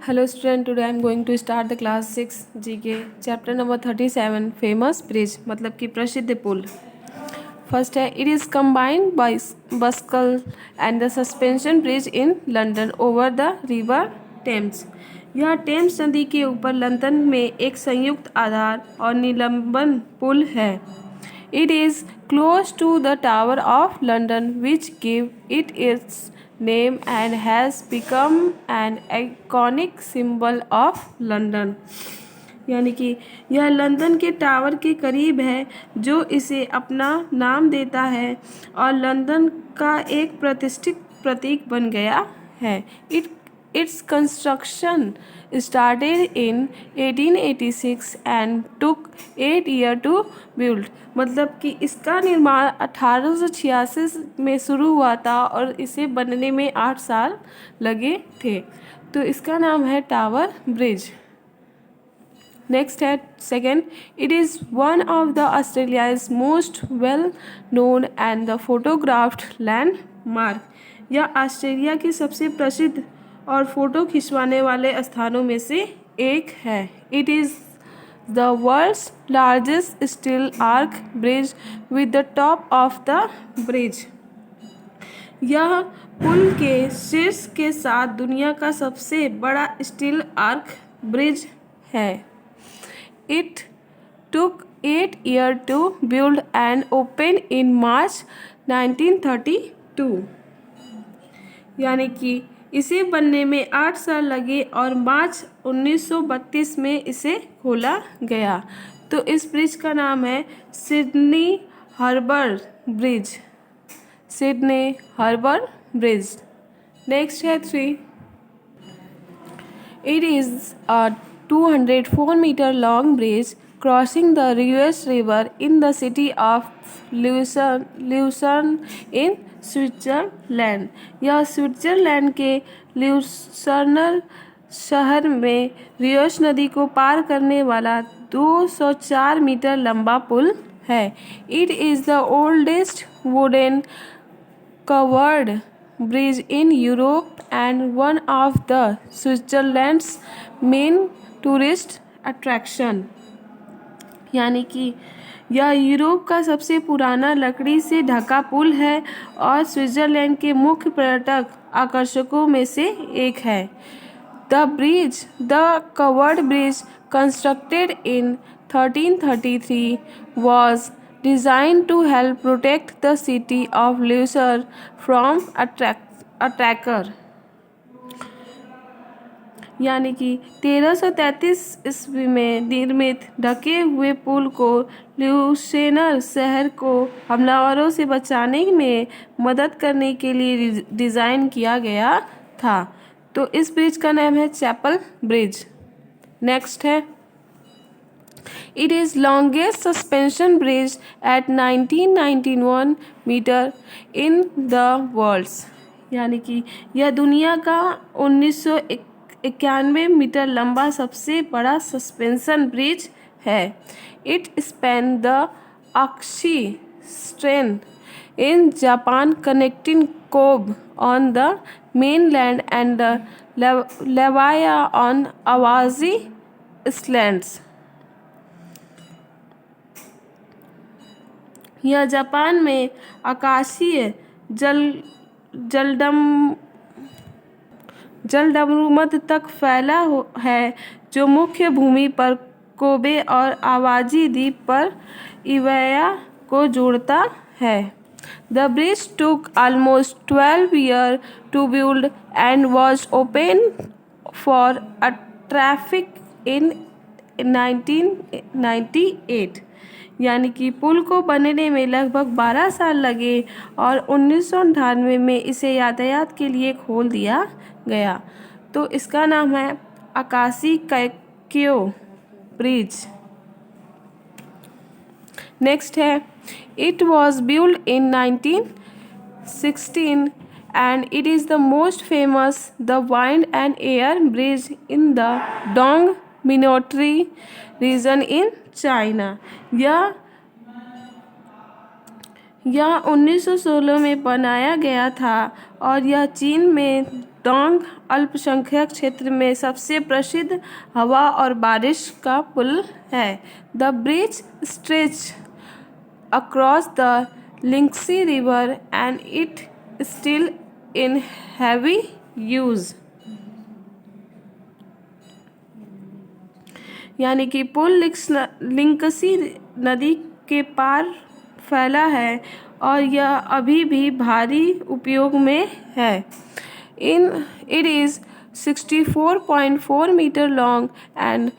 Hello student, today I am going to start the class 6 GK chapter number 37 famous bridge मतलब कि प्रसिद्ध पुल। First है it is combined by बस्कल and the suspension bridge in London over the river Thames. यह टेम्स नदी के ऊपर लंदन में एक संयुक्त आधार और निलंबन पुल है। It is close to the tower of London which give it its name and has become an iconic symbol of London। यानी कि यह लंदन के टावर के करीब है जो इसे अपना नाम देता है और लंदन का एक प्रतिष्ठित प्रतीक बन गया है। Its construction started in 1886 and took 8 years to build। मतलब कि इसका निर्माण 1886 में शुरू हुआ था और इसे बनने में 8 साल लगे थे। तो इसका नाम है टावर ब्रिज। नेक्स्ट है second, it is one of the Australia's most well known and the photographed landmark. यह ऑस्ट्रेलिया की सबसे प्रसिद्ध और फोटो खिंचवाने वाले स्थानों में से एक है। It is the world's largest steel arch bridge with the top of the bridge. यह पुल के शीर्ष के साथ दुनिया का सबसे बड़ा स्टील आर्क ब्रिज है। It took 8 years to build and open in March 1932। यानी कि इसे बनने में 8 साल लगे और मार्च 1932 में इसे खोला गया। तो इस ब्रिज का नाम है Sydney harbour bridge. Sydney harbour bridge. Next है 3, it is a 204 meter long bridge crossing the Reuss River in the city of Lucerne in Switzerland। यह स्विट्जरलैंड के ल्यूसर्न शहर में रियोस नदी को पार करने वाला 204 मीटर लंबा पुल है। It is the oldest wooden covered bridge in Europe and one of the Switzerland's main tourist attraction. यानी कि यह यूरोप का सबसे पुराना लकड़ी से ढका पुल है और स्विट्ज़रलैंड के मुख्य पर्यटक आकर्षकों में से एक है। The covered bridge constructed in 1333 was designed to help protect the city of Lucerne from attacker। यानी कि 1333 ईस्वी में निर्मित ढके हुए पुल को ल्यूसेनर शहर को हमलावरों से बचाने में मदद करने के लिए डिज़ाइन किया गया था। तो इस ब्रिज का नाम है चैपल ब्रिज। नेक्स्ट है it is longest suspension bridge at 1991 metre in the world's. यानी कि यह दुनिया का 1991 मीटर लंबा सबसे बड़ा सस्पेंशन ब्रिज है। It span the Akashi strait in Japan connecting Kobe on the mainland and the Iwaya on Awaji islands. यह जापान में आकाशीय जलडमरू तक फैला है जो मुख्य भूमि पर कोबे और आवाजी द्वीप पर इवाया को जोड़ता है। The bridge took almost 12 years to build and was open for a traffic in 1998। यानी कि पुल को बनने में लगभग 12 साल लगे और 1998 में इसे यातायात के लिए खोल दिया गया। तो इसका नाम है आकाशी कैक्यो ब्रिज। नेक्स्ट है it was build in 1916 and it is the most famous the wind and air bridge in the Dong मिनोट्री रीजन इन चाइना। यह 1916 में बनाया गया था और यह चीन में डोंग अल्पसंख्यक क्षेत्र में सबसे प्रसिद्ध हवा और बारिश का पुल है। The bridge stretch across the Linxi river and it still in heavy use. यानी कि पुल लिंक्सी नदी के पार फैला है और यह अभी भी भारी उपयोग में है। It is 64.4 metre long and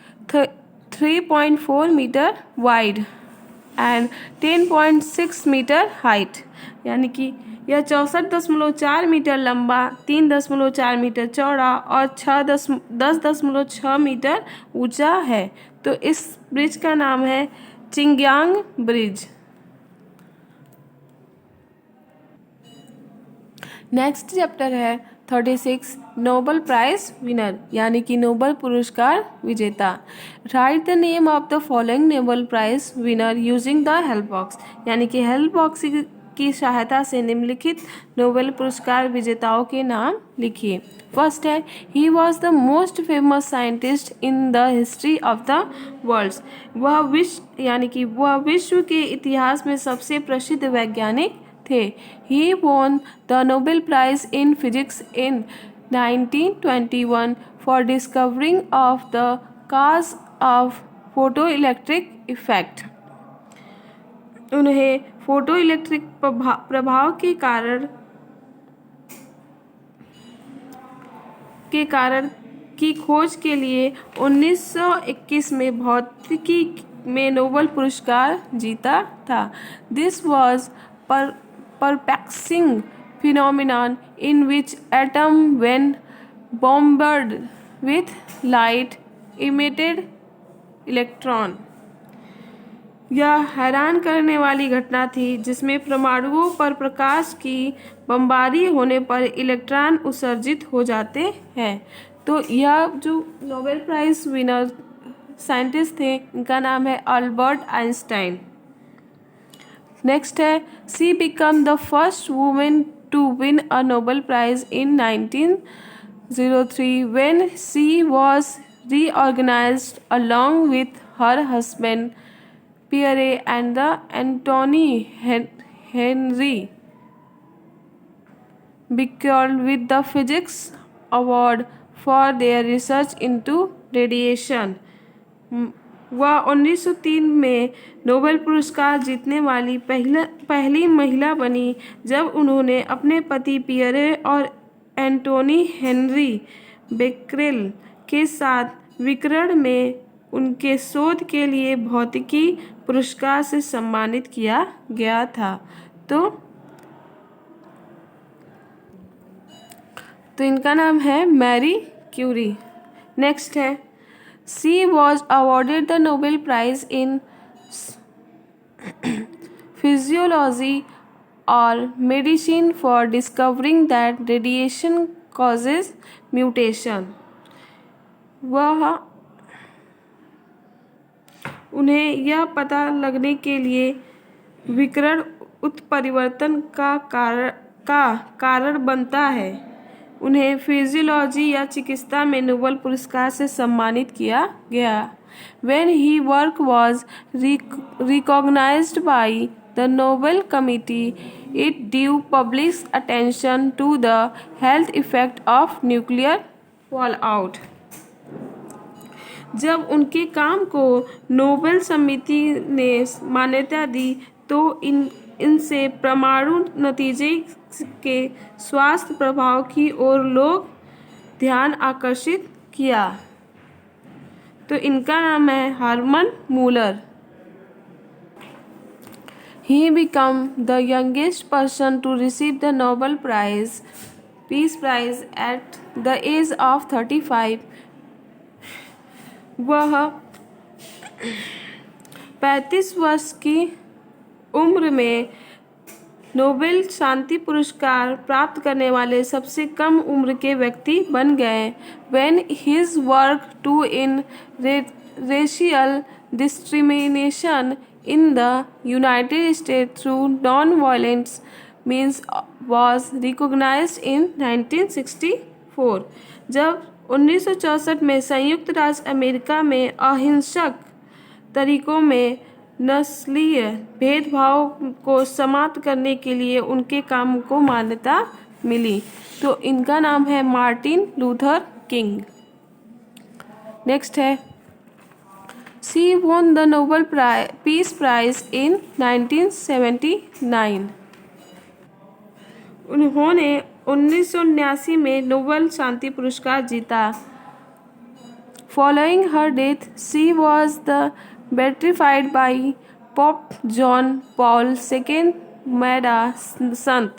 3.4 metre wide and 10.6 metre height. यानी कि यह 64.4 मीटर लंबा, 3.4 मीटर चौड़ा और 10.6 मीटर ऊंचा है। तो इस ब्रिज का नाम है चिंग्यांग ब्रिज। नेक्स्ट चैप्टर है 36 नोबेल प्राइज विनर, यानी कि नोबेल पुरस्कार विजेता। Write the name of the following Nobel prize winner using the help box, यानी कि हेल्प बॉक्स की सहायता से निम्नलिखित नोबेल पुरस्कार विजेताओं के नाम लिखिए। फर्स्ट है, he was the most famous scientist in the history of the world. वह विश्व के इतिहास में सबसे प्रसिद्ध वैज्ञानिक थे। He won the Nobel prize in physics इन 1921 for discovering of the cause of photo electric effect. उन्हें फोटो इलेक्ट्रिक प्रभाव के कारण की खोज के लिए 1921 में भौतिकी में नोबेल पुरस्कार जीता था। This was perplexing phenomenon in which atom when bombarded with light emitted electron। यह हैरान करने वाली घटना थी जिसमें परमाणुओं पर प्रकाश की बमबारी होने पर इलेक्ट्रॉन उत्सर्जित हो जाते हैं। तो यह जो नोबेल प्राइज विनर साइंटिस्ट थे, इनका नाम है अल्बर्ट आइंस्टाइन। नेक्स्ट है, she became the first women to win a Nobel prize in 1903 when she was reorganized along with her husband Pierre and the Antoine Henri Becquerel with the Physics Award for their research into radiation। वह 1903 में Nobel पुरस्कार जीतने वाली पहली महिला बनी जब उन्होंने अपने पति पियरे और एंटोनी हेनरी बेक्रेल के साथ विकिरण में उनके शोध के लिए भौतिकी पुरस्कार से सम्मानित किया गया था। तो इनका नाम है मैरी क्यूरी। नेक्स्ट है, she was awarded the Nobel prize in physiology और medicine for discovering that radiation causes mutation. उन्हें यह पता लगने के लिए विकिरण उत्परिवर्तन का कारण बनता है। उन्हें फिजियोलॉजी या चिकित्सा में नोबेल पुरस्कार से सम्मानित किया गया। When his work was recognized by the Nobel Committee, it drew public attention to the health effect of nuclear fallout। जब उनके काम को नोबेल समिति ने मान्यता दी तो इनसे परमाणु नतीजे के स्वास्थ्य प्रभाव की ओर लोग ध्यान आकर्षित किया। तो इनका नाम है Hermann Muller. He became the youngest person to receive the Nobel Peace Prize at the age of 35। वह 35 वर्ष की उम्र में नोबेल शांति पुरस्कार प्राप्त करने वाले सबसे कम उम्र के व्यक्ति बन गए। When his work to in racial discrimination in the United States through non-violent means was recognized in 1964. जब 1964 में संयुक्त राज्य अमेरिका में अहिंसक तरीकों में नस्लीय भेदभाव को समाप्त करने के लिए उनके काम को मान्यता मिली। तो इनका नाम है मार्टिन लूथर किंग। नेक्स्ट है, she won the Nobel peace prize in 1979। उन्होंने 1979 में नोबेल शांति पुरस्कार जीता। Following her death she was the beatified by pope John Paul II made a संत।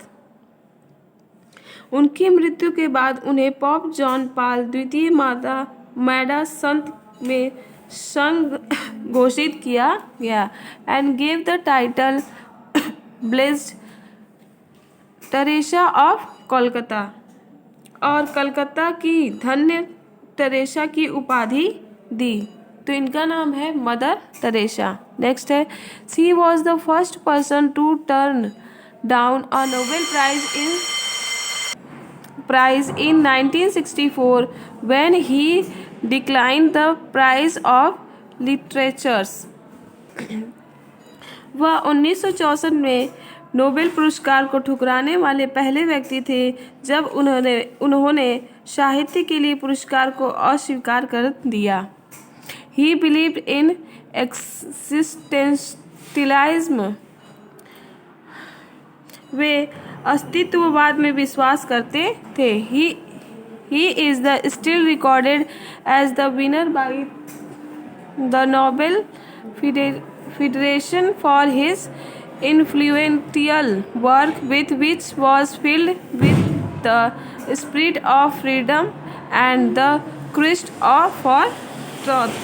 उनकी मृत्यु के बाद उन्हें पोप जॉन पॉल द्वितीय मैडा संत में संघ घोषित किया गया and gave the title blessed Teresa of Kolkata, और कलकत्ता की धन्य टेरेसा की उपाधि दी। तो इनका नाम है मदर टेरेसा। नेक्स्ट है, she was the first person to turn down a Nobel prize in 1964 when he declined the prize of literatures। वह 1964 में नोबेल पुरस्कार को ठुकराने वाले पहले व्यक्ति थे जब उन्होंने साहित्य के लिए पुरस्कार को अस्वीकार कर दिया। He believed in existentialism। वे अस्तित्ववाद में विश्वास करते थे। He is still recorded as the winner by the Nobel Federation for his influential work which was filled with the spirit of freedom and the quest for truth।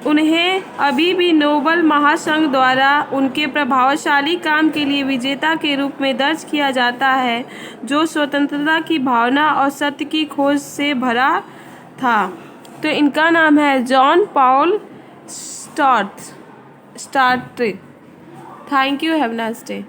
उन्हें अभी भी Nobel महासंघ द्वारा उनके प्रभावशाली काम के लिए विजेता के रूप में दर्ज किया जाता है जो स्वतंत्रता की भावना और सत्य की खोज से भरा था। तो इनका नाम है John Paul Sartre. Thank you, have a nice day.